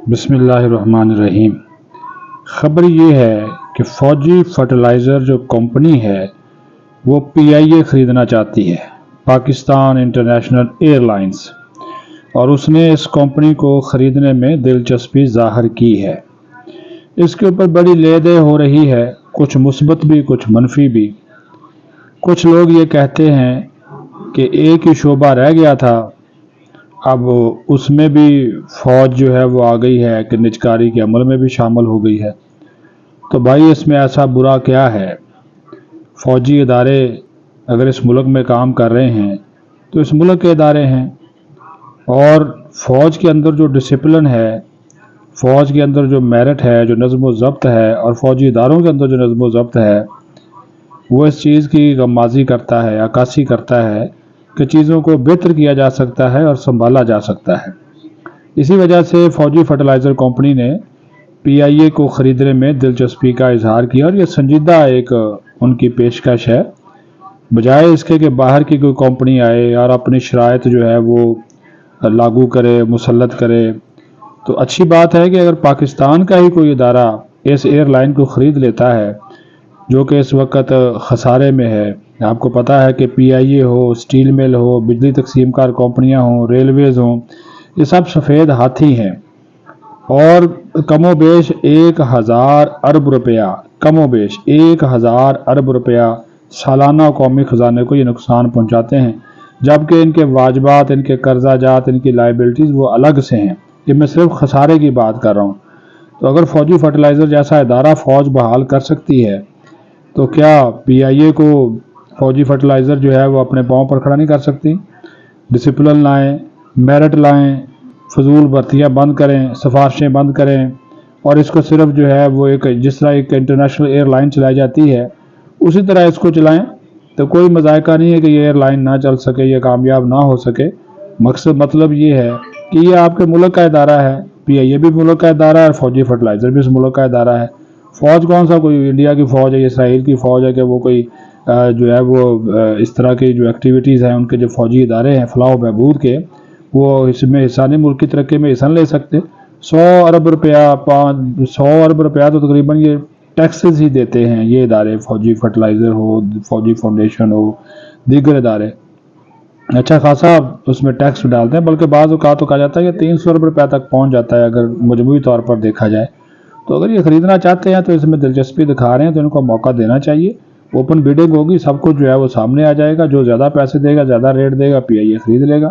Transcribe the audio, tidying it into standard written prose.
بسم اللہ الرحمن الرحیم۔ خبر یہ ہے کہ فوجی فرٹیلائزر جو کمپنی ہے وہ پی آئی اے خریدنا چاہتی ہے، پاکستان انٹرنیشنل ایئر لائنز، اور اس نے اس کمپنی کو خریدنے میں دلچسپی ظاہر کی ہے۔ اس کے اوپر بڑی لے دے ہو رہی ہے، کچھ مثبت بھی کچھ منفی بھی۔ کچھ لوگ یہ کہتے ہیں کہ ایک ہی شعبہ رہ گیا تھا، اب اس میں بھی فوج جو ہے وہ آ گئی ہے کہ نجکاری کے عمل میں بھی شامل ہو گئی ہے۔ تو بھائی اس میں ایسا برا کیا ہے؟ فوجی ادارے اگر اس ملک میں کام کر رہے ہیں تو اس ملک کے ادارے ہیں، اور فوج کے اندر جو ڈسپلن ہے، فوج کے اندر جو میرٹ ہے، جو نظم و ضبط ہے، اور فوجی اداروں کے اندر جو نظم و ضبط ہے، وہ اس چیز کی غمازی کرتا ہے، عکاسی کرتا ہے کہ چیزوں کو بہتر کیا جا سکتا ہے اور سنبھالا جا سکتا ہے۔ اسی وجہ سے فوجی فرٹیلائزر کمپنی نے پی آئی اے کو خریدنے میں دلچسپی کا اظہار کیا، اور یہ سنجیدہ ایک ان کی پیشکش ہے، بجائے اس کے کہ باہر کی کوئی کمپنی آئے اور اپنی شرائط جو ہے وہ لاگو کرے، مسلط کرے۔ تو اچھی بات ہے کہ اگر پاکستان کا ہی کوئی ادارہ اس ایئر لائن کو خرید لیتا ہے جو کہ اس وقت خسارے میں ہے۔ آپ کو پتہ ہے کہ پی آئی اے ہو، اسٹیل مل ہو، بجلی تقسیم کار کمپنیاں ہوں، ریلویز ہوں، یہ سب سفید ہاتھی ہیں، اور کم و بیش 1000 ارب روپیہ، کم و بیش 1000 ارب روپیہ سالانہ قومی خزانے کو یہ نقصان پہنچاتے ہیں، جبکہ ان کے واجبات، ان کے قرضہ جات، ان کی لائبلٹیز وہ الگ سے ہیں۔ یہ میں صرف خسارے کی بات کر رہا ہوں۔ تو اگر فوجی فرٹیلائزر جیسا ادارہ فوج بحال کر سکتی ہے تو کیا پی آئی اے کو فوجی فرٹیلائزر جو ہے وہ اپنے پاؤں پر کھڑا نہیں کر سکتی؟ ڈسپلن لائیں، میرٹ لائیں، فضول بھرتیاں بند کریں، سفارشیں بند کریں، اور اس کو صرف جو ہے وہ ایک جس طرح ایک انٹرنیشنل ایئر لائن چلائی جاتی ہے اسی طرح اس کو چلائیں، تو کوئی مذائقہ نہیں ہے کہ یہ ایئر لائن نہ چل سکے، یہ کامیاب نہ ہو سکے۔ مطلب یہ ہے کہ یہ آپ کے ملک کا ادارہ ہے، پی آئی اے بھی ملک کا ادارہ ہے اور فوجی فرٹیلائزر بھی اس ملک کا ادارہ ہے۔ فوج کون سا کوئی انڈیا کی فوج ہے یا اسرائیل کی فوج ہے کہ وہ کوئی جو ہے وہ اس طرح کی جو ایکٹیویٹیز ہیں ان کے جو فوجی ادارے ہیں فلاح و بہبود کے، وہ اس میں حصہ نہیں، ملک کی ترقی میں حصہ نہیں لے سکتے۔ 100 ارب روپیہ 100 ارب روپیہ تو تقریباً یہ ٹیکسز ہی دیتے ہیں یہ ادارے، فوجی فرٹیلائزر ہو، فوجی فاؤنڈیشن ہو، دیگر ادارے اچھا خاصا اس میں ٹیکس ڈالتے ہیں، بلکہ بعض اوقات تو کہا جاتا ہے کہ 300 ارب روپیہ تک پہنچ جاتا ہے اگر مجموعی طور پر دیکھا جائے۔ تو اگر یہ خریدنا چاہتے ہیں تو اس میں دلچسپی دکھا رہے ہیں تو ان کو موقع دینا چاہیے۔ اوپن بیڈنگ ہوگی، سب کچھ جو ہے وہ سامنے آ جائے گا، جو زیادہ پیسے دے گا، زیادہ ریٹ دے گا، پی آئی اے خرید لے گا۔